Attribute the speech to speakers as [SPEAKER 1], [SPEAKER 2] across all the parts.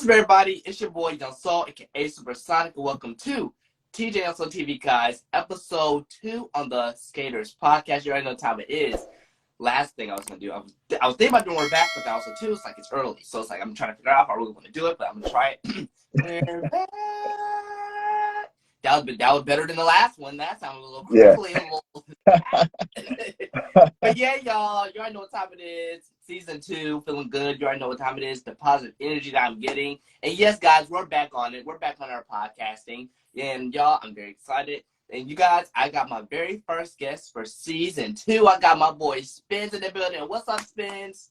[SPEAKER 1] What's up, everybody? It's your boy Young Soul, aka Supersonic, and welcome to TJ on TV, guys. Episode 2 on the Skaters podcast. You already know what time it is. Last thing I was gonna do, I was thinking about doing We're Back, but also too, it's like it's early, so it's like I'm trying to figure out if I really want to do it, but I'm gonna try it. We're back. That was better than the last one. That sounded a little quickly. But yeah, y'all, you already know what time it is. Season 2, feeling good. You already know what time it is. The positive energy that I'm getting. And yes, guys, we're back on it. We're back on our podcasting. And y'all, I'm very excited. And you guys, I got my very first guest for Season 2. I got my boy Spinz in the building. What's up, Spinz?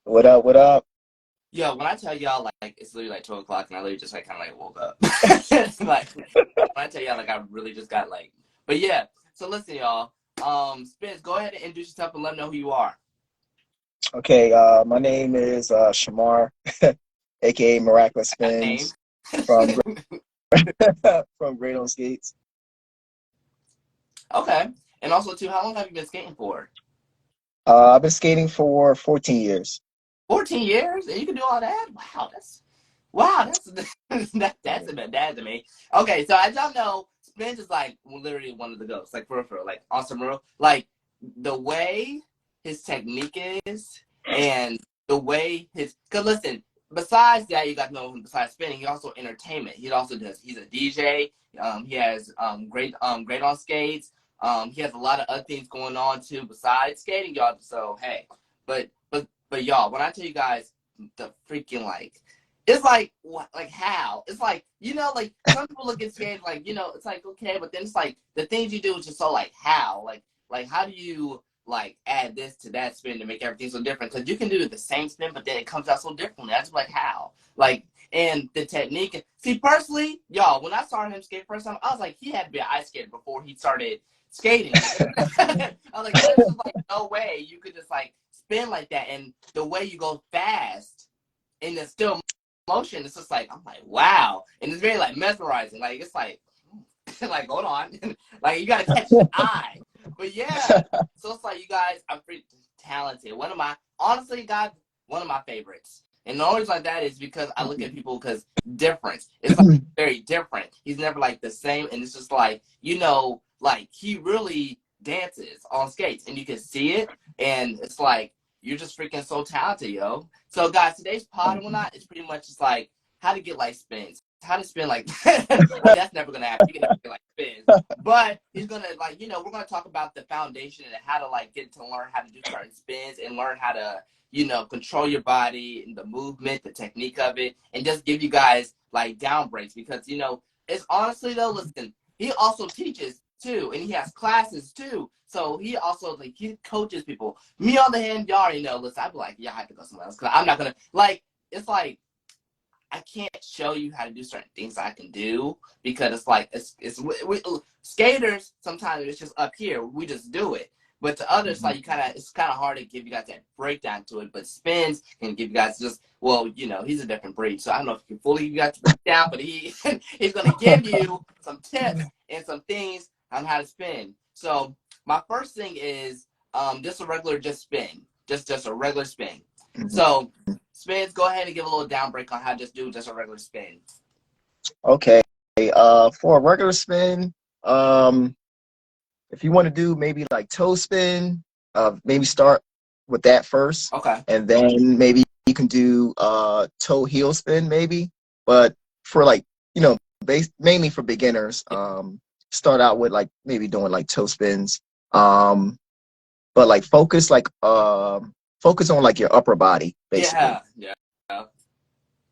[SPEAKER 2] What up, what up?
[SPEAKER 1] Yo, when I tell y'all, like, it's literally like 12 o'clock, and I literally just, like, kind of, like, woke up. Like, when I tell y'all, like, I really just got, like, but yeah. So listen, y'all. Spinz, go ahead and introduce yourself and let them know who you are.
[SPEAKER 2] Okay, my name is Shamar, aka Miraculous Spinz from from Great on Skates.
[SPEAKER 1] Okay, and also too, how long have you been skating for?
[SPEAKER 2] I've been skating for 14 years.
[SPEAKER 1] 14 years, and you can do all that? That's that's amazing. Okay, so as y'all know, Spinz is like literally one of the ghosts, like for like awesome, real, like the way his technique is, and the way cause listen, besides that, you got to know him. Besides spinning, he also entertainment. He's a DJ. He has great on skates. He has a lot of other things going on too besides skating, y'all. So hey, but y'all, when I tell you guys the freaking like, it's like what, like how? It's like, you know, like some people look at skating like, you know, it's like okay, but then it's like the things you do is just so like how, like how do you like add this to that spin to make everything so different? Because you can do the same spin, but then it comes out so differently. That's like how, like, and the technique. See, personally, y'all, when I saw him skate first time, I was like, he had to be an ice skater before he started skating. I was like, there's just like no way you could just like spin like that, and the way you go fast and it's still motion, it's just like I'm like wow, and it's very like mesmerizing. Like it's like like hold on, like you gotta catch the eye. But yeah, so it's like you guys are pretty talented. Honestly, guys, one of my favorites. And the only reason like that is because I look at people because difference. It's like very different. He's never like the same, and it's just like, you know, like he really dances on skates, and you can see it, and it's like you're just freaking so talented, yo. So guys, today's pod and whatnot is pretty much just like how to get like spins. How to spin like that's never gonna happen. You can never get like spins, but he's gonna like, you know, we're gonna talk about the foundation and how to like get to learn how to do certain spins and learn how to, you know, control your body and the movement, the technique of it, and just give you guys like down breaks, because you know it's honestly though, listen, he also teaches too, and he has classes too, so he also like he coaches people. Me on the hand, y'all already know. Listen, I'd be like, yeah, I have to go somewhere else because I'm not gonna like. It's like I can't show you how to do certain things I can do because it's like we skaters sometimes it's just up here, we just do it. But to others, like it's kind of hard to give you guys that breakdown to it. But Spinz can give you guys just, well, you know, he's a different breed, so I don't know if he can fully give you guys the breakdown, but he's gonna give you some tips and some things on how to spin. So my first thing is just a regular spin, just a regular spin. So Spinz, go ahead and give a little down break on how to just do just a regular spin.
[SPEAKER 2] Okay, for a regular spin, if you want to do maybe like toe spin, maybe start with that first.
[SPEAKER 1] Okay.
[SPEAKER 2] And then maybe you can do toe heel spin maybe. But for like, you know, mainly for beginners, start out with like maybe doing like toe spins. But like focus on like your upper body basically.
[SPEAKER 1] Yeah.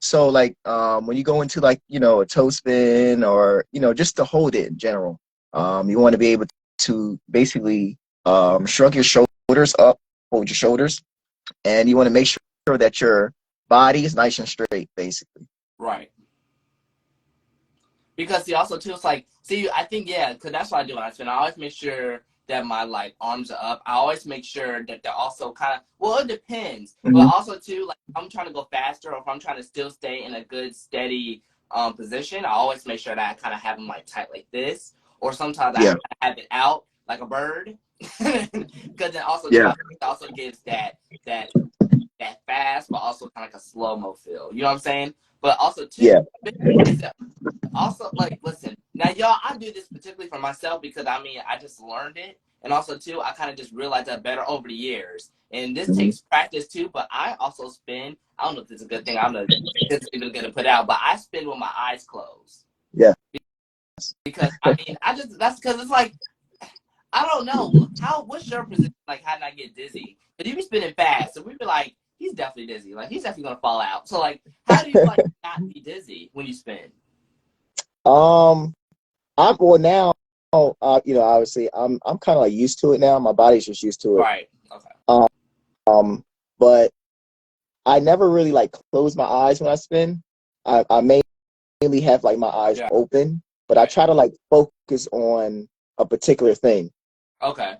[SPEAKER 2] So like when you go into like, you know, a toe spin or, you know, just to hold it in general, you want to be able to basically shrug your shoulders up, hold your shoulders, and you want to make sure that your body is nice and straight, basically.
[SPEAKER 1] Right. Because see, also too, it's like, see, I think, yeah, because that's what I do when I spin. I always make sure that my like arms are up. I always make sure that they're also kind of, well, it depends. But also too, like if I'm trying to go faster or if I'm trying to still stay in a good steady position, I always make sure that I kind of have them like tight like this. Or sometimes I have it out like a bird. Because then also too, it also gives that that fast, but also kind of like a slow-mo feel. You know what I'm saying? But also too,
[SPEAKER 2] Yeah.
[SPEAKER 1] is that also like listen now, y'all. I do this particularly for myself because I mean I just learned it, and also too I kind of just realized that better over the years. And this
[SPEAKER 2] Hmm.
[SPEAKER 1] takes practice too. But I also spin. I don't know if this is a good thing. I don't know if this is even going to put out, but I spin with my eyes closed
[SPEAKER 2] Yeah.
[SPEAKER 1] because I mean I just that's because it's like I don't know how. What's your position? Like, how did I get dizzy? But you be spinning fast, so we'd be like, he's definitely dizzy. Like, he's definitely gonna fall out. So, like, how do you like not be dizzy when you spin?
[SPEAKER 2] Um, I'm well now. Obviously, I'm kind of like used to it now. My body's just used to it.
[SPEAKER 1] Right. Okay.
[SPEAKER 2] Um, but I never really like close my eyes when I spin. I mainly have like my eyes
[SPEAKER 1] Yeah.
[SPEAKER 2] open, but I
[SPEAKER 1] Right.
[SPEAKER 2] try to like focus on a particular thing.
[SPEAKER 1] Okay.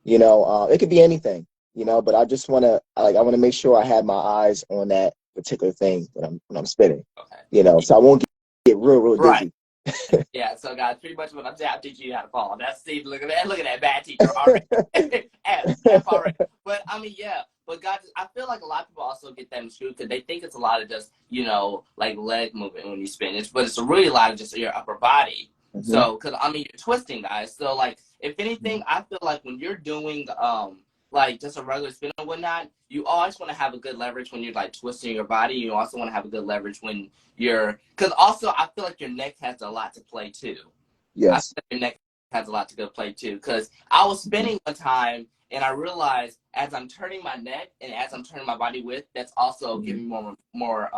[SPEAKER 2] It could be anything, but I just want to I want to make sure I have my eyes on that particular thing when I'm spinning,
[SPEAKER 1] Okay.
[SPEAKER 2] so I won't get real
[SPEAKER 1] Right.
[SPEAKER 2] dizzy.
[SPEAKER 1] Yeah. So, guys, pretty much what I'm saying, I'm teaching you how to fall. That's Steve. Look at that. Look at that bad teacher already. F already. But I mean, yeah. But guys, I feel like a lot of people also get that screwed because they think it's a lot of just like leg movement when you spin. But it's really a lot of just your upper body.
[SPEAKER 2] Hmm.
[SPEAKER 1] So, because I mean, you're twisting, guys. So, like, if anything, I feel like when you're doing like just a regular spin and whatnot, you always want to have a good leverage when you're like twisting your body. You also want to have a good leverage when because also I feel like your neck has a lot to play too. I feel
[SPEAKER 2] Yes.
[SPEAKER 1] like your neck has a lot to go play too. Because I was
[SPEAKER 2] Hmm.
[SPEAKER 1] spinning one time and I realized as I'm turning my neck and as I'm turning my body with, that's also
[SPEAKER 2] Hmm.
[SPEAKER 1] giving me more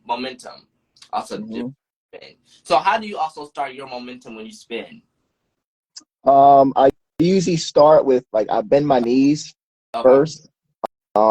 [SPEAKER 1] momentum. Also, do
[SPEAKER 2] Hmm.
[SPEAKER 1] spin. So how do you also start your momentum when you spin?
[SPEAKER 2] I usually start with like I bend my knees
[SPEAKER 1] Okay.
[SPEAKER 2] first,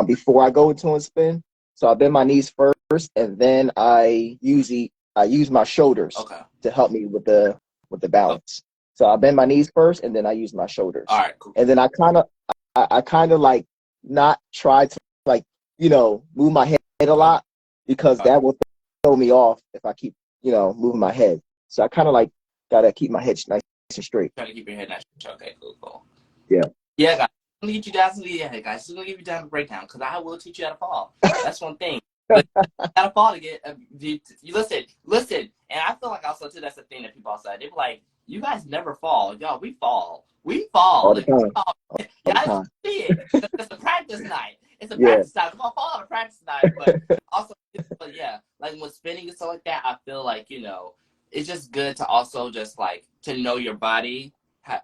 [SPEAKER 2] before I go into a spin. So I bend my knees first, and then I use my shoulders
[SPEAKER 1] Okay.
[SPEAKER 2] to help me with the
[SPEAKER 1] Okay.
[SPEAKER 2] balance. So I bend my knees first, and then I use my
[SPEAKER 1] All
[SPEAKER 2] shoulders,
[SPEAKER 1] right. Cool.
[SPEAKER 2] and then I kind of like not try to like move my head a
[SPEAKER 1] Okay.
[SPEAKER 2] lot because
[SPEAKER 1] Okay.
[SPEAKER 2] that will throw me off if I keep moving my head. So I kind of like gotta keep my head nice and straight.
[SPEAKER 1] Try to keep your head nice. Okay. Cool. Cool.
[SPEAKER 2] Yeah.
[SPEAKER 1] Yeah, guys. I'm gonna get you guys. Yeah, guys. I'm gonna give you down a breakdown because I will teach you how to fall. That's one thing. But you gotta fall to get. You listen. And I feel like also too. That's the thing that people say. They're like, you guys never fall. Y'all, we fall. We fall.
[SPEAKER 2] All the
[SPEAKER 1] Like, we
[SPEAKER 2] time.
[SPEAKER 1] fall.
[SPEAKER 2] All the
[SPEAKER 1] Y'all
[SPEAKER 2] time.
[SPEAKER 1] see it. It's a practice night. It's a
[SPEAKER 2] Yeah.
[SPEAKER 1] practice night. Come on, fall on a practice night. But also, but yeah, like when spinning and stuff like that, I feel like it's just good to also just like to know your body.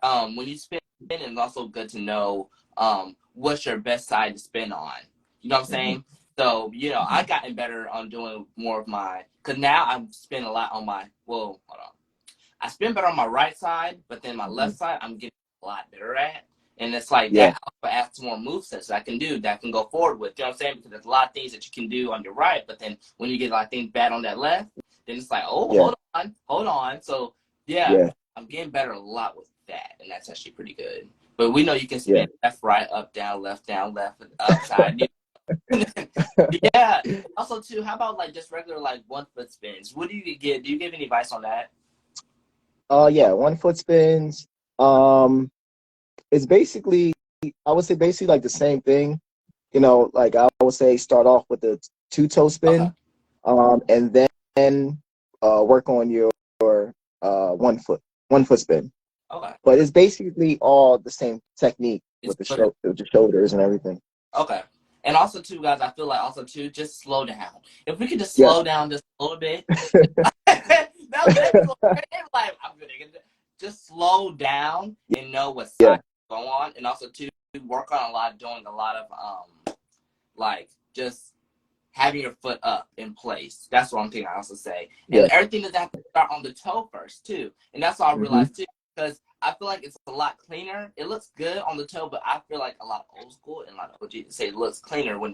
[SPEAKER 1] When you spin, it's also good to know what's your best side to spin on. You know what I'm
[SPEAKER 2] Hmm.
[SPEAKER 1] saying? So, I gotten better on doing more of because now I'm spending a lot on hold on. I spin better on my right side, but then my
[SPEAKER 2] Hmm.
[SPEAKER 1] left side, I'm getting a lot better at. And it's like
[SPEAKER 2] Yeah.
[SPEAKER 1] that also adds more movesets that I can do that I can go forward with. You know what I'm saying? Because there's a lot of things that you can do on your right, but then when you get like things bad on that left, then it's like, oh,
[SPEAKER 2] Yeah.
[SPEAKER 1] hold on. So, yeah,
[SPEAKER 2] Yeah.
[SPEAKER 1] I'm getting better a lot with that, and that's actually pretty good. But we know you can
[SPEAKER 2] Yeah.
[SPEAKER 1] spin left, right, up, down, left, upside. Yeah. Also, too, how about like just regular like 1 foot spins? What do you give? Do you give any advice on that?
[SPEAKER 2] Yeah. 1 foot spins. Um, it's basically, I would say basically like the same thing. Like I would say start off with the two-toe
[SPEAKER 1] Okay.
[SPEAKER 2] spin, and then work on your 1 foot spin.
[SPEAKER 1] Okay.
[SPEAKER 2] But it's basically all the same technique
[SPEAKER 1] It's
[SPEAKER 2] with the shoulders and everything.
[SPEAKER 1] okay. And also, too, guys, I feel like also too, just slow down. If we could just slow
[SPEAKER 2] Yes.
[SPEAKER 1] down just a little bit, that people like I'm gonna just slow down and know what
[SPEAKER 2] Yeah.
[SPEAKER 1] side to go on, and also too work on doing a lot of like just having your foot up in place. That's what I'm thinking. I also say, and
[SPEAKER 2] Yeah.
[SPEAKER 1] everything does have to start on the toe first too, and that's what I
[SPEAKER 2] Hmm.
[SPEAKER 1] realized too. Because I feel like it's a lot cleaner. It looks good on the toe, but I feel like a lot of old school and a lot of OG say it looks cleaner when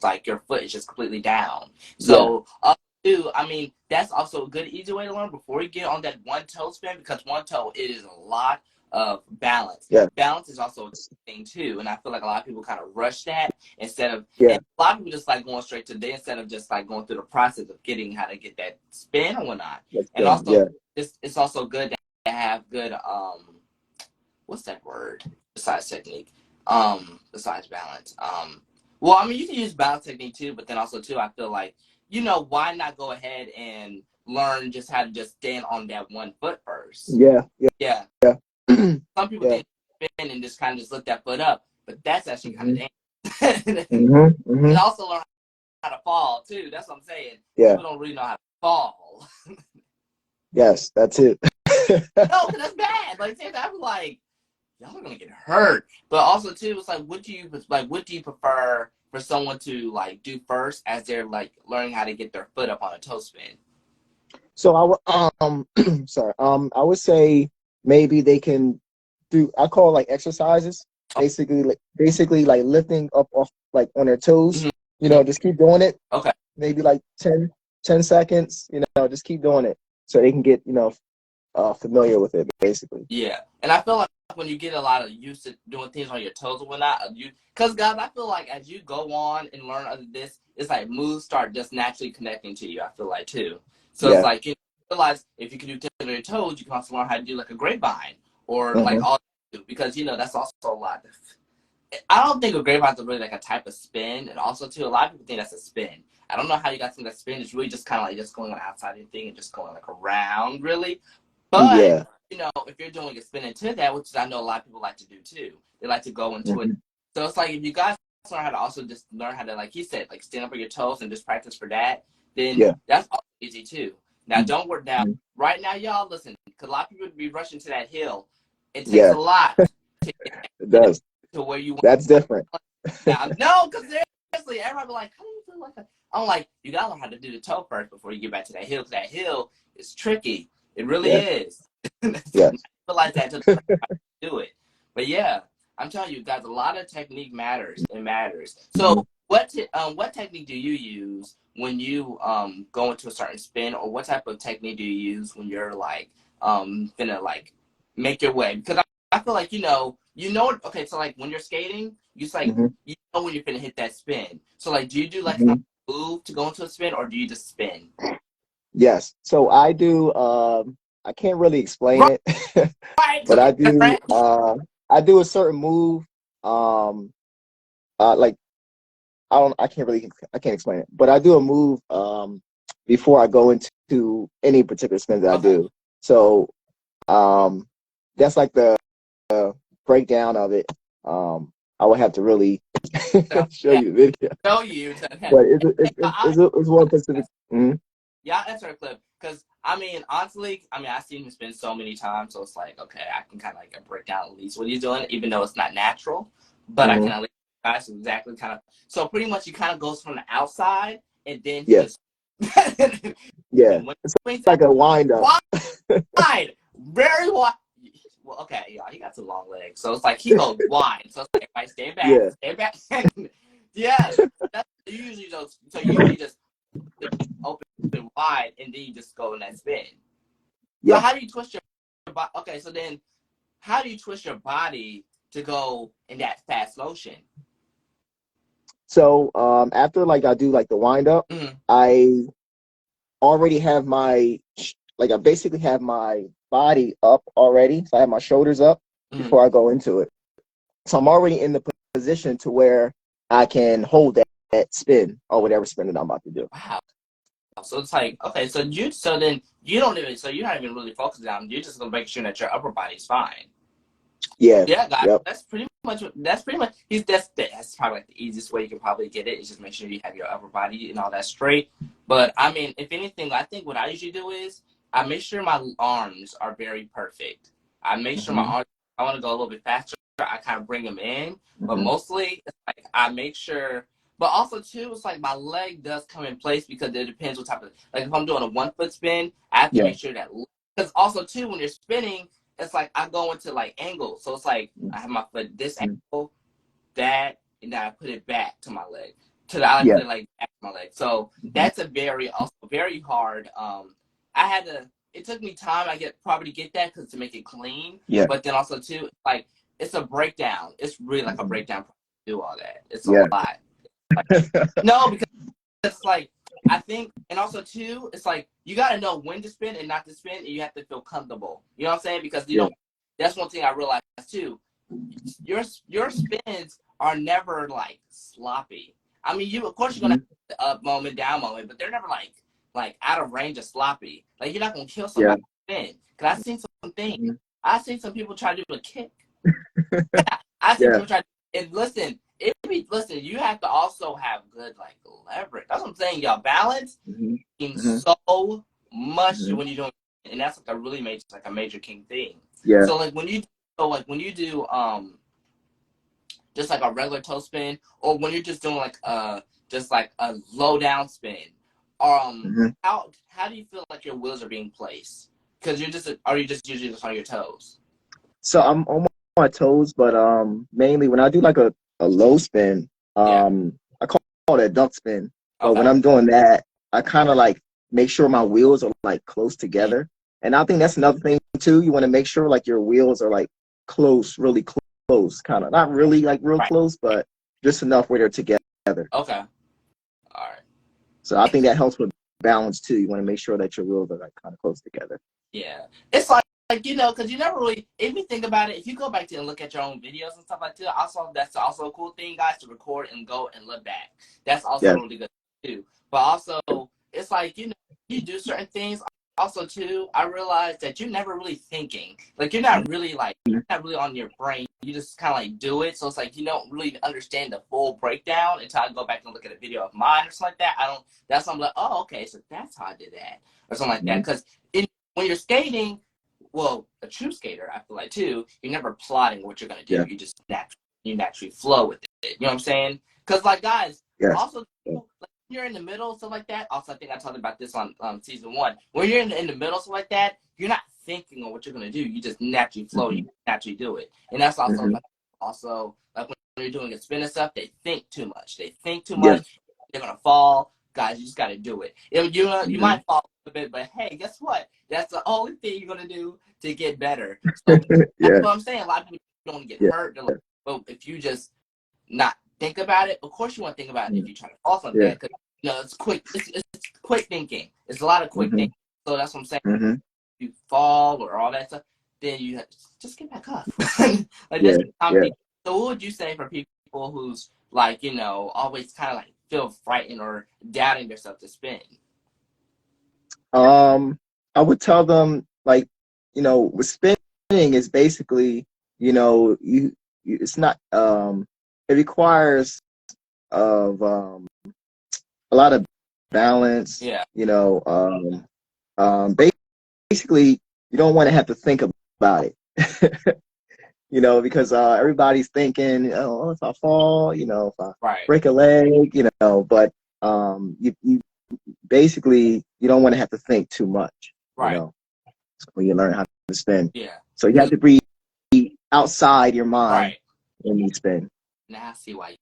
[SPEAKER 1] like your foot is just completely down.
[SPEAKER 2] Yeah.
[SPEAKER 1] So too, I mean that's also a good easy way to learn before you get on that one toe spin because one toe it is a lot of balance.
[SPEAKER 2] Yeah.
[SPEAKER 1] Balance is also a thing too, and I feel like a lot of people kind of rush that instead of
[SPEAKER 2] Yeah.
[SPEAKER 1] and a lot of people just like going straight to the instead of just like going through the process of getting how to get that spin or whatnot.
[SPEAKER 2] That's
[SPEAKER 1] And
[SPEAKER 2] good.
[SPEAKER 1] also,
[SPEAKER 2] Yeah.
[SPEAKER 1] it's also good to have good what's that word besides technique besides balance Well, I mean, you can use balance technique too, but then also too, I feel like, why not go ahead and learn just how to just stand on that one foot first?
[SPEAKER 2] Yeah, yeah,
[SPEAKER 1] Yeah.
[SPEAKER 2] yeah.
[SPEAKER 1] Some people
[SPEAKER 2] Yeah.
[SPEAKER 1] think spin and just kind of just lift that foot up, but that's actually kind of
[SPEAKER 2] Hmm.
[SPEAKER 1] dangerous.
[SPEAKER 2] Hmm. Hmm.
[SPEAKER 1] And also learn how to fall too. That's what I'm saying.
[SPEAKER 2] Yeah.
[SPEAKER 1] People don't really know how to fall.
[SPEAKER 2] Yes, that's it.
[SPEAKER 1] No, because that's bad. Like, I'm like, y'all are gonna get hurt. But also too, it's like, what do you prefer for someone to like do first as they're like learning how to get their foot up on a toe spin?
[SPEAKER 2] So sorry, I would say maybe they can do, I call it like exercises,
[SPEAKER 1] Oh,
[SPEAKER 2] basically like lifting up off like on their toes,
[SPEAKER 1] mhm.
[SPEAKER 2] just keep doing it,
[SPEAKER 1] Okay.
[SPEAKER 2] maybe like 10 seconds, just keep doing it so they can get, familiar with it basically.
[SPEAKER 1] Yeah, and I feel like when you get a lot of used to doing things on your toes or whatnot, because guys, I feel like as you go on and learn other this, it's like moves start just naturally connecting to you. I feel like too. So it's
[SPEAKER 2] Yeah.
[SPEAKER 1] like you realize if you can do things on your toes, you can also learn how to do like a grapevine or like
[SPEAKER 2] Hmm.
[SPEAKER 1] all because that's also a lot. I don't think a grapevine is really like a type of spin, and also too, a lot of people think that's a spin. I don't know how you got to think that spin. It's really just kind of like just going on the outside of the thing and just going like around, really. But
[SPEAKER 2] Yeah.
[SPEAKER 1] if you're doing a spin into that, which I know a lot of people like to do too, they like to go into it.
[SPEAKER 2] Hmm.
[SPEAKER 1] So it's like if you guys learn how to also just learn how to, like he said, like stand up on your toes and just practice for that, then
[SPEAKER 2] Yeah.
[SPEAKER 1] that's also easy too. Now don't work down
[SPEAKER 2] Mhm.
[SPEAKER 1] right now, y'all. Listen, because a lot of people would be rushing to that hill. It takes a
[SPEAKER 2] Yeah,
[SPEAKER 1] lot to
[SPEAKER 2] it
[SPEAKER 1] get
[SPEAKER 2] does.
[SPEAKER 1] to where you
[SPEAKER 2] That's different.
[SPEAKER 1] now, no, because seriously, everybody be like, how do you feel like that? I'm like, you gotta learn how to do the toe first before you get back to that hill, because that hill is tricky. It really
[SPEAKER 2] Yeah.
[SPEAKER 1] is.
[SPEAKER 2] Yes.
[SPEAKER 1] Realize that to do it. But yeah, I'm telling you guys, a lot of technique matters. It matters.
[SPEAKER 2] Hmm.
[SPEAKER 1] So what technique do you use when you go into a certain spin, or what type of technique do you use when you're like gonna like make your way? Because I feel like okay, so like when you're skating,
[SPEAKER 2] Hmm.
[SPEAKER 1] you know when you're gonna hit that spin. So like, do you do like a
[SPEAKER 2] Hmm.
[SPEAKER 1] move to go into a spin, or do you just spin?
[SPEAKER 2] Yes. So I do. I can't really explain
[SPEAKER 1] Right,
[SPEAKER 2] it,
[SPEAKER 1] because
[SPEAKER 2] but
[SPEAKER 1] we're different.
[SPEAKER 2] I do a certain move. Um, like I can't explain it, but I do a move before I go into any particular spin that I
[SPEAKER 1] Okay.
[SPEAKER 2] do. So um, that's like the breakdown of it. I would have to really
[SPEAKER 1] So
[SPEAKER 2] show
[SPEAKER 1] yeah,
[SPEAKER 2] you the video,
[SPEAKER 1] show you. To,
[SPEAKER 2] but it's one specific.
[SPEAKER 1] I,
[SPEAKER 2] Mhm.
[SPEAKER 1] yeah, that's our clip. Because I mean, honestly, I've seen him spin so many times, so it's like, okay, I can kind of like break down at least what he's doing, even though it's not natural. But I can
[SPEAKER 2] Hmm.
[SPEAKER 1] at least guys exactly kind of. So pretty much, he kind of goes from the outside, and then he
[SPEAKER 2] Yeah,
[SPEAKER 1] just.
[SPEAKER 2] yeah.
[SPEAKER 1] And when
[SPEAKER 2] It's
[SPEAKER 1] he swings
[SPEAKER 2] like
[SPEAKER 1] that
[SPEAKER 2] a wind up.
[SPEAKER 1] wide, very wide. Well, okay, yeah, he got some long legs, so it's like he goes wide. So it's like, everybody
[SPEAKER 2] Yeah,
[SPEAKER 1] stay back. Yeah, that's you usually just. So you usually just open wide, and then you just go in that spin. So
[SPEAKER 2] yeah.
[SPEAKER 1] how do you twist your body? Okay, so then how do you twist your body to go in that fast motion?
[SPEAKER 2] So after like I do like the wind up,
[SPEAKER 1] Mm-hmm.
[SPEAKER 2] I already have I basically have my body up already. So I have my shoulders up
[SPEAKER 1] Mm-hmm.
[SPEAKER 2] before I go into it. So I'm already in the position to where I can hold that spin or whatever spin that I'm about to do.
[SPEAKER 1] Wow. So it's like, okay, so then you don't even so you're not even really focusing on, you're just gonna make sure that your upper body's fine.
[SPEAKER 2] Yeah.
[SPEAKER 1] Yeah, guys,
[SPEAKER 2] Yep.
[SPEAKER 1] that's pretty much that's probably like the easiest way you can probably get it, is just make sure you have your upper body and all that straight. But I mean, if anything, I think what I usually do is I make sure my arms are very perfect. I make sure my
[SPEAKER 2] Hmm.
[SPEAKER 1] arms, I want to go a little bit faster, I kind of bring them in, but
[SPEAKER 2] Hmm.
[SPEAKER 1] mostly it's like I make sure. But also too, it's like my leg does come in place, because it depends what type of, like if I'm doing a 1 foot spin, I have to
[SPEAKER 2] Yeah.
[SPEAKER 1] make sure that, because also too when you're spinning, it's like I go into like angles. So it's like I have my foot this
[SPEAKER 2] Mhm.
[SPEAKER 1] angle, that, and then I put it back to my leg. I
[SPEAKER 2] Yeah.
[SPEAKER 1] put it like back to my leg. So
[SPEAKER 2] Hmm.
[SPEAKER 1] that's a very hard. I had to. It took me time. I get probably to get that, because to make it clean.
[SPEAKER 2] Yeah.
[SPEAKER 1] But then also too, like it's a breakdown. It's really like a
[SPEAKER 2] Hmm.
[SPEAKER 1] breakdown to do all that. It's a
[SPEAKER 2] Yeah.
[SPEAKER 1] lot. Like, no, because it's like I think, and also too, it's like you got to know when to spin and not to spin, and you have to feel comfortable. You know what I'm saying? Because
[SPEAKER 2] Yeah.
[SPEAKER 1] that's one thing I realized too. Your spins are never like sloppy. I mean, of course you're gonna have the up moment, down moment, but they're never like out of range of sloppy. Like you're not gonna kill somebody. Cause I've seen some things. I've seen some people try to do a kick. I've seen people try to, and listen, listen, you have to also have good like leverage. That's what I'm saying, y'all. Balance means so much when you're doing, and that's like a major king thing.
[SPEAKER 2] Yeah.
[SPEAKER 1] So like when you do just like a regular toe spin, or when you're just doing like just like a low down spin, how do you feel like your wheels are being placed? Because are you just usually just on your toes?
[SPEAKER 2] So I'm on my toes, but mainly when I do like a low spin, I call it a duck spin. But when I'm doing that, I kind of like make sure my wheels are like close together. And I think that's another thing too. You want to make sure like your wheels are like close, really close, kind of not really like real close, but just enough where they're together.
[SPEAKER 1] Okay. All right.
[SPEAKER 2] So I think that helps with balance too. You want to make sure that your wheels are like kind of close together.
[SPEAKER 1] Yeah. It's like you know, because you never really, if you think about it, if you go back to and look at your own videos and stuff like that, that's also a cool thing, guys, to record and go and look back. That's also really good too. But also, it's like, you know, you do certain things. Also, too, I realized that you're never really thinking. Like, you're not really on your brain. You just kind of like do it. So it's like you don't really understand the full breakdown until I go back and look at a video of mine or something like that. That's when I'm like, oh, okay, so that's how I did that or something like that. Because when you're skating, well, a true skater, I feel like too, you're never plotting what you're gonna do. You just naturally flow with it. You know what I'm saying? Because like guys, also like, you're in the middle, stuff like that. Also, I think I talked about this on season 1. When you're in the middle, stuff like that, you're not thinking on what you're gonna do. You just naturally flow. You naturally do it, and that's also like when you're doing a spin and stuff, they think too much. They're gonna fall. Guys, you just gotta do it. You might fall a bit, but hey, guess what? That's the only thing you're gonna do to get better. So that's what I'm saying. A lot of people don't get hurt. Like, well, if you just not think about it, of course you want to think about it if you try to fall something like that, because you know it's quick. It's quick thinking. It's a lot of quick thinking. So that's what I'm saying. If you fall or all that stuff, then you have to just get back up. Like that's So what would you say for people who's like, you know, always kind of like feel frightened or doubting themselves to spin?
[SPEAKER 2] I would tell them, like, you know, with spinning is basically, you know, it's not it requires of a lot of balance. You know, basically you don't want to have to think about it. You know, because everybody's thinking, oh, if I fall, you know, if I break a leg, you know, but you basically you don't want to have to think too much, you know, when you learn how to spin. So you have to be outside your mind when you spin.
[SPEAKER 1] Now I see why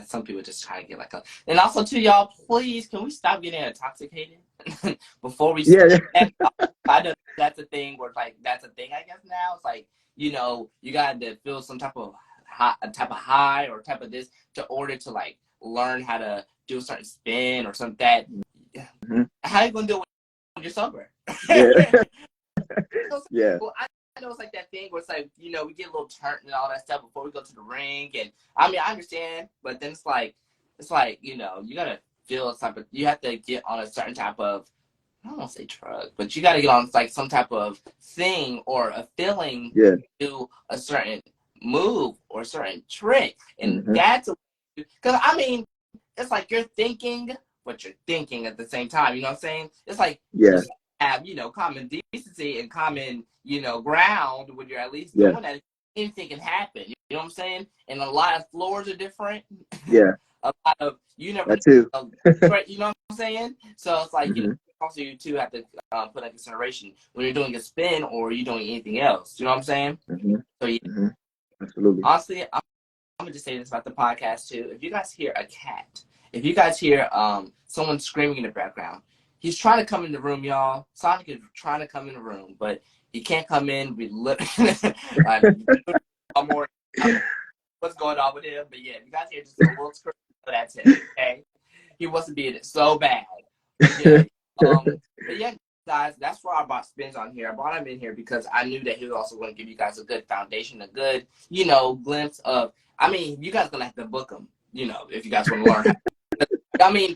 [SPEAKER 1] some people just try to get like a. And also, too, y'all, please, can we stop getting intoxicated before we? I know that's a thing. Where like that's a thing. I guess now it's like, you know, you got to feel some type of high or type of this to order to like learn how to do a certain spin or something that. How are you gonna do it when you're sober? Well, I know it's like that thing where it's like, you know, we get a little turnt and all that stuff before we go to the ring, and I mean I understand, but then it's like you know, you gotta feel you have to get on a certain type of, I don't want to say drug, but you gotta get on like some type of thing or a feeling to do a certain move or a certain trick, and that's because I mean it's like you're thinking, but you're thinking at the same time. You know what I'm saying? It's like you have, you know, common decency and common, you know, ground when you're at least doing that. Anything can happen. You know what I'm saying? And a lot of floors are different. A lot of you never.
[SPEAKER 2] That too.
[SPEAKER 1] You know what I'm saying? So it's like you know, also you too have to put in consideration when you're doing a spin or you're doing anything else. You know what I'm saying? So yeah.
[SPEAKER 2] Absolutely.
[SPEAKER 1] Honestly, I'm gonna just say this about the podcast too. If you guys hear a cat, if you guys hear someone screaming in the background, he's trying to come in the room, y'all. Sonic is trying to come in the room, but he can't come in. We literally what's going on with him. But yeah, if you guys hear just a little scream, that's it. Okay, he wants to be in it so bad. But yeah, guys, that's why I brought Spinz on here. I brought him in here because I knew that he was also going to give you guys a good foundation, a good, glimpse of. I mean, you guys gonna have to book him, if you guys want to learn. I mean,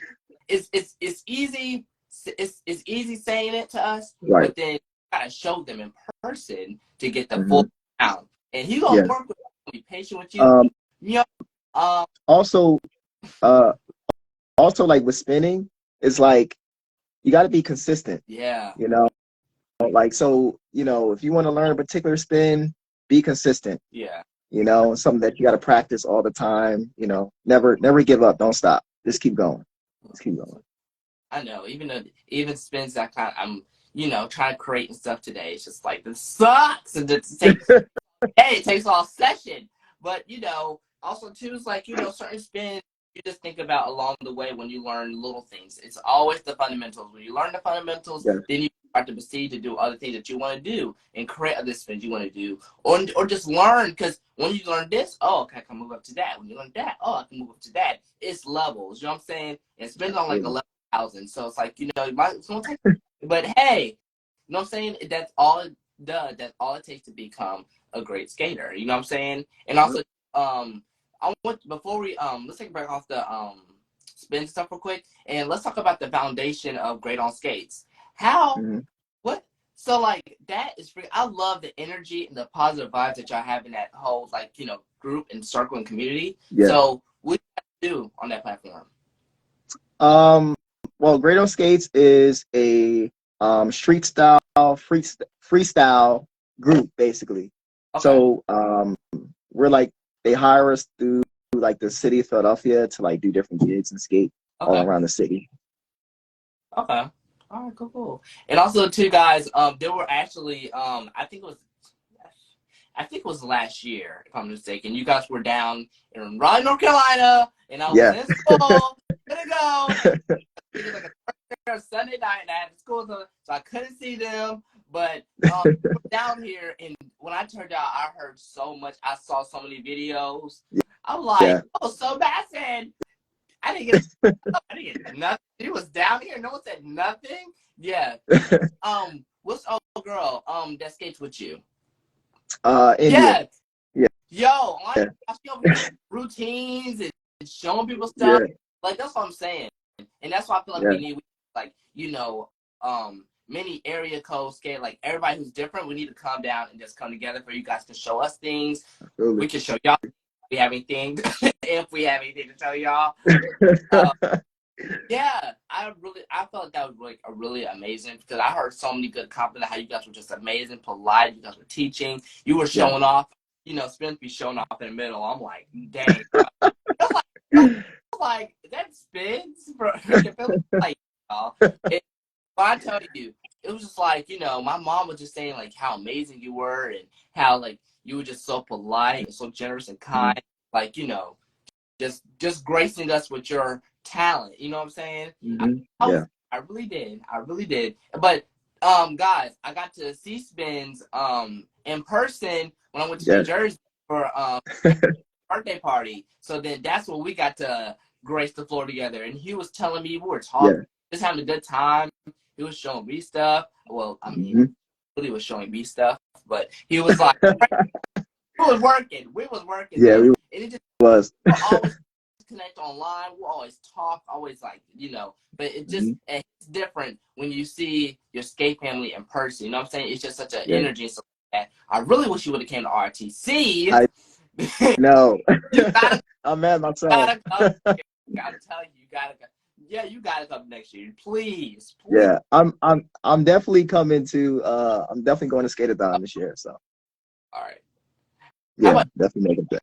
[SPEAKER 1] it's easy. It's easy saying it to us,
[SPEAKER 2] Right.
[SPEAKER 1] but then you gotta show them in person to get the
[SPEAKER 2] Mm-hmm.
[SPEAKER 1] full down. And he's gonna work with you, be patient with you.
[SPEAKER 2] Also, like with spinning, it's like you got to be consistent.
[SPEAKER 1] Yeah.
[SPEAKER 2] Like, so, if you want to learn a particular spin, be consistent.
[SPEAKER 1] Yeah.
[SPEAKER 2] Something that you got to practice all the time. Never give up. Don't stop. Just keep going.
[SPEAKER 1] I know. Even spins that kind of, I'm, trying to create and stuff today. It's just like, this sucks. And it takes all session. But, also too, it's like, certain spins you just think about along the way when you learn little things. It's always the fundamentals. When you learn the fundamentals, then you start to proceed to do other things that you want to do and create other spins you want to do. Or just learn, because when you learn this, okay, I can move up to that. When you learn that, I can move up to that. It's levels, you know what I'm saying? And spins on like 11,000. So it's like, it's going to take, but hey, you know what I'm saying? That's all it does. That's all it takes to become a great skater. You know what I'm saying? And also, before we let's take a break off the spin stuff real quick, and let's talk about the foundation of Great on Skates. So like that is free. I love the energy and the positive vibes that y'all have in that whole group and circle and community. So what do you do on that platform?
[SPEAKER 2] Well, Great on Skates is a street style freestyle group, basically. So we're like, they hire us through like the city of Philadelphia to like do different gigs and skate all around the city.
[SPEAKER 1] Okay. All right, cool. And also too, guys, there were actually I think it was last year, if I'm mistaken. You guys were down in Raleigh, North Carolina, and I was in school. Gonna go. It was like a Sunday night, and I had school, so I couldn't see them. But down here, and when I turned out, I heard so much. I saw so many videos. I'm like, oh, so Basson. I didn't get nothing. He was down here. No one said nothing. Yeah. What's old girl that skates with you?
[SPEAKER 2] India. Yeah.
[SPEAKER 1] Yo, I see over here routines and showing people stuff. Like, that's what I'm saying. And that's why I feel like we need, like, many area code skate, like everybody who's different, we need to come down and just come together for you guys to show us things. Absolutely. We can show y'all if we have anything, if we have anything to tell y'all. I felt like that was like a really amazing, because I heard so many good compliments how you guys were just amazing, polite, you guys were teaching, you were showing off, Spinz be showing off in the middle. I'm like, dang, like that Spinz, bro. Like, but I tell you, it was just like, my mom was just saying like how amazing you were and how like you were just so polite and so generous and kind, like, just gracing us with your talent. You know what I'm saying? I really did. But guys, I got to see Spinz in person when I went to New Jersey for birthday party. So then that's when we got to grace the floor together. And he was telling me, we were talking, just having a good time. He was showing me stuff. Well, I mean, really was showing me stuff, but he was like, we was working. Yeah, and it just was. We'll always connect online. We'll always talk, always like, but it just, it's different when you see your skate family in person. You know what I'm saying? It's just such an energy. So I really wish you would have came to RTC.
[SPEAKER 2] No. I'm mad myself.
[SPEAKER 1] Gotta tell you, you gotta come next year, please.
[SPEAKER 2] Yeah, I'm definitely coming to. I'm definitely going to Skate-a-thon this year. So.
[SPEAKER 1] All right.
[SPEAKER 2] Yeah, definitely make it there.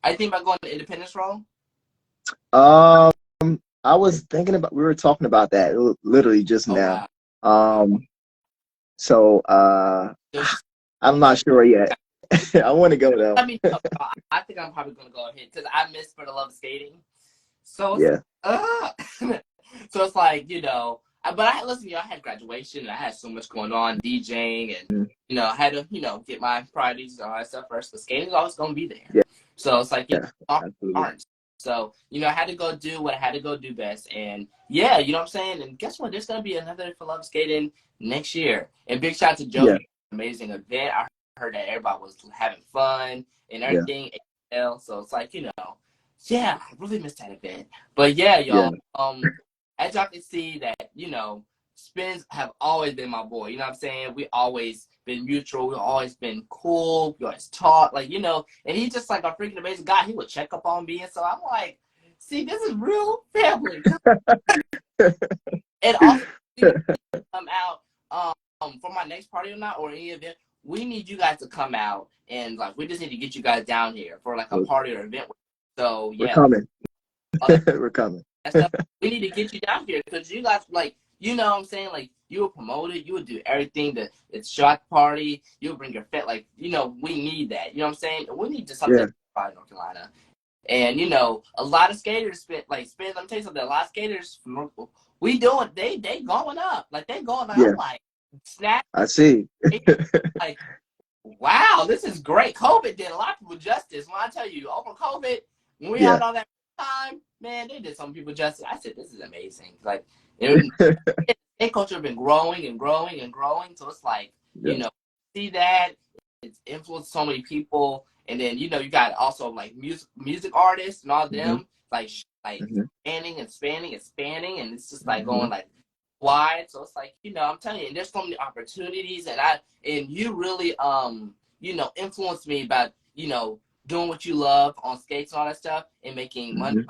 [SPEAKER 1] I think about going to Independence Row.
[SPEAKER 2] I was thinking about. We were talking about that literally just now. Wow. So I'm not sure yet. I want to go though.
[SPEAKER 1] I mean, I think I'm probably gonna go ahead because I miss For the Love of Skating. So so it's like, but I had graduation and I had so much going on, DJing, and I had to get my priorities and all that stuff first. But skating is always gonna be there. So it's like aren't. So, you know, I had to go do what I had to go do best. And yeah, you know what I'm saying? And guess what? There's going to be another For Love Skating next year. And big shout out to Joe.
[SPEAKER 2] Yeah,
[SPEAKER 1] Amazing event. I heard that everybody was having fun and
[SPEAKER 2] yeah,
[SPEAKER 1] everything. So it's like, you know, yeah, I really missed that event. But yeah,
[SPEAKER 2] yeah,
[SPEAKER 1] y'all, as y'all can see that, you know, Spinz have always been my boy. You know what I'm saying? We always been mutual. We always been cool. We always talk. Like, you know, and he's just like a freaking amazing guy. He would check up on me. And so I'm like, see, this is real family. And also, you come out for my next party or not, or any event, we need you guys to come out. And, like, we just need to get you guys down here for, like, a party or event. So,
[SPEAKER 2] we're
[SPEAKER 1] yeah.
[SPEAKER 2] coming. We're coming.
[SPEAKER 1] Stuff. We need to get you down here because you guys, like, you know what I'm saying? Like, you would promote it. You would do everything. It's shot party. You would bring your fit. Like, you know, we need that. You know what I'm saying? We need just something about North Carolina. And, you know, a lot of skaters, Spinz, let me tell you something. A lot of skaters, we doing, they going up. Like, they going up.
[SPEAKER 2] Yeah.
[SPEAKER 1] I'm like, snap.
[SPEAKER 2] I see.
[SPEAKER 1] Like, wow, this is great. COVID did a lot of people justice. When I tell you, over COVID, when we had all that time, man, they did some people justice. I said, this is amazing. Like, their culture has been growing and growing and growing. So it's like, you know, see that it's influenced so many people. And then, you know, you got also like music artists and all them like spanning and spanning and spanning, and it's just like going like wide. So it's like, you know, I'm telling you, and there's so many opportunities, and you really you know, influenced me about, you know, doing what you love on skates and all that stuff and making money,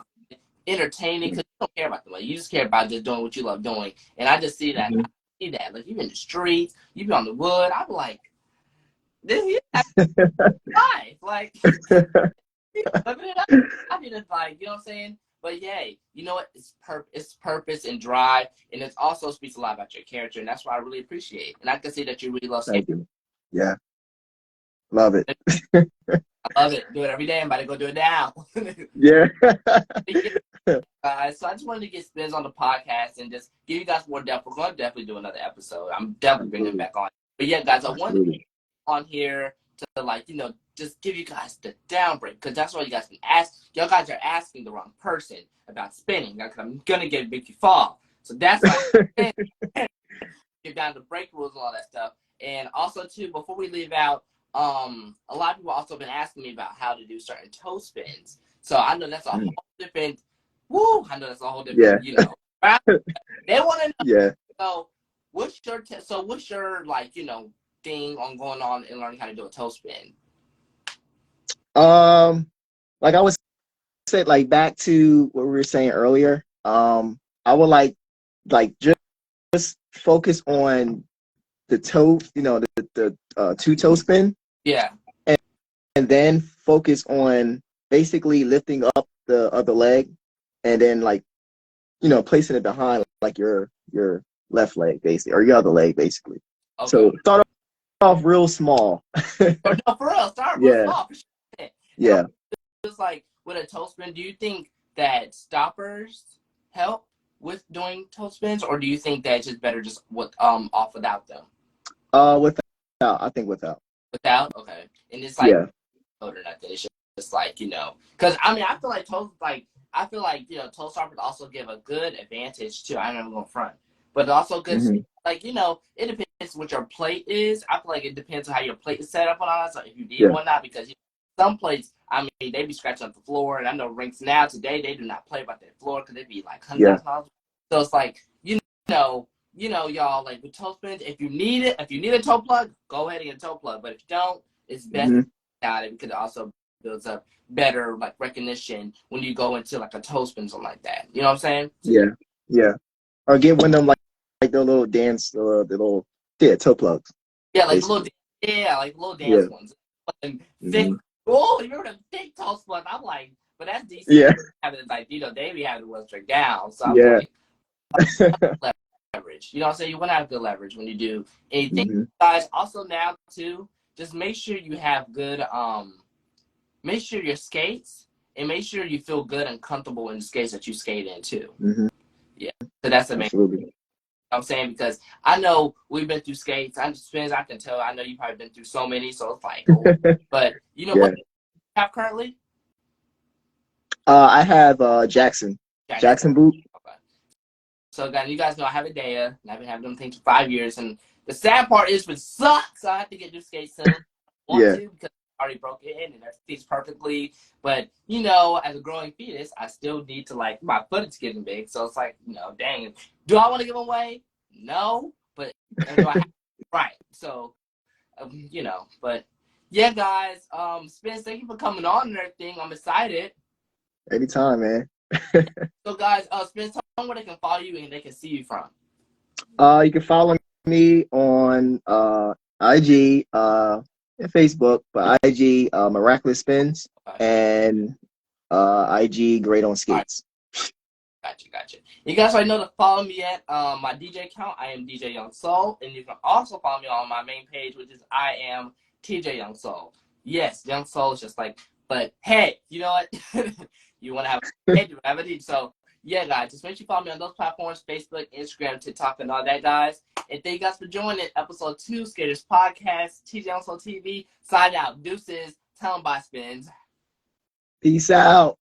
[SPEAKER 1] entertaining, because you don't care about the money. You just care about just doing what you love doing. And I just see that. I see that. Like, you in the streets, you be on the wood. I'm like, this is life. Like, living it up. I mean, it's like, you know what I'm saying? But yay, you know what? It's purpose and drive, and it also speaks a lot about your character, and that's what I really appreciate. And I can see that you really love skating.
[SPEAKER 2] Thank you. Yeah, love it.
[SPEAKER 1] I love it. Do it every day. I'm about to go do it now.
[SPEAKER 2] Yeah.
[SPEAKER 1] So I just wanted to get Spinz on the podcast and just give you guys more depth. We're going to definitely do another episode. I'm definitely bringing him back on. But yeah, guys, I wanted to be on here to, like, you know, just give you guys the down break, because that's what you guys can ask. Y'all guys are asking the wrong person about spinning. Because I'm going to get Big fall. So that's why I give down the break rules and all that stuff. And also, too, before we leave out, a lot of people also been asking me about how to do certain toe spins. So I know that's a whole different, I know that's a whole different, you know. They want to know. Yeah. So what's your like, you know, thing on going on and learning how to do a toe spin?
[SPEAKER 2] Like I was said, like back to what we were saying earlier. I would like just focus on the toe, you know, the two toe spin.
[SPEAKER 1] Yeah.
[SPEAKER 2] And then focus on basically lifting up the other leg, and then, like, you know, placing it behind like your left leg basically, or your other leg basically. Okay. So start off real small.
[SPEAKER 1] No, for real, start real small. For sure.
[SPEAKER 2] Yeah.
[SPEAKER 1] Just like with a toe spin, do you think that stoppers help with doing toe spins, or do you think that it's just better just with off without them?
[SPEAKER 2] Without. I think without.
[SPEAKER 1] Without? Okay. And it's like or nothing. It's just like, you know, because I mean, I feel like you know, toe stoppers also give a good advantage too. I know I'm going front, but also good. Like, you know, it depends what your plate is. I feel like it depends on how your plate is set up on that. So if you need one, not because some plates, I mean, they be scratching up the floor, and I know rinks now today they do not play about that floor because they be like $100,000. So it's like, you know, y'all, like with toe spins, if you need a toe plug, go ahead and get a toe plug. But if you don't, it's best without it, because it also builds up better like recognition when you go into like a toe spin, something like that. You know what I'm saying?
[SPEAKER 2] Yeah. Or get one of them like the little dance, the little toe plugs.
[SPEAKER 1] Yeah, like basically. Little dance ones. And thick. Oh, you remember the thick toe plugs? I'm like, but that's decent. Yeah. Having like, you know, they be having one straight down. So I'm like, leverage. You know what I'm saying? You want to have good leverage when you do anything. Guys, also now too, just make sure you have good make sure your skates, and make sure you feel good and comfortable in the skates that you skate in too. Yeah. So that's the main thing. You know what I'm saying? Because I know we've been through skates. I can tell. I know you've probably been through so many, so it's like, but you know what you have currently?
[SPEAKER 2] I have Jackson.
[SPEAKER 1] Jackson.
[SPEAKER 2] Jackson boot.
[SPEAKER 1] Okay. So again, you guys know I have a Daya, and I've been having them things for 5 years. And the sad part is, it sucks. I have to get new skates soon. I want
[SPEAKER 2] Yeah.
[SPEAKER 1] to because I already broke it in and it fits perfectly. But you know, as a growing fetus, I still need to like my foot is getting big. So it's like, you know, dang. Do I want to give them away? No, but do I have right? So you know, but yeah, guys. Spence, thank you for coming on and everything. I'm excited.
[SPEAKER 2] Anytime, man.
[SPEAKER 1] So guys, Spence, tell them where they can follow you and they can see you from.
[SPEAKER 2] You can follow me on IG, and Facebook, but IG Miraculous Spinz,
[SPEAKER 1] Okay.
[SPEAKER 2] and IG Great on
[SPEAKER 1] All right.
[SPEAKER 2] Skates.
[SPEAKER 1] Gotcha. You guys already know to follow me at my DJ account. I am DJ Young Soul, and you can also follow me on my main page, which is I am TJ Young Soul. Yes, Young Soul is just like, but hey, you know what? You want to have a head, you have a need. So yeah, guys, just make sure you follow me on those platforms: Facebook, Instagram, TikTok, and all that, guys. And thank you guys for joining episode 2 Skaters Podcast. TJ Young Soul TV. Sign out. Deuces. Tell them bye, Spins.
[SPEAKER 2] Peace out.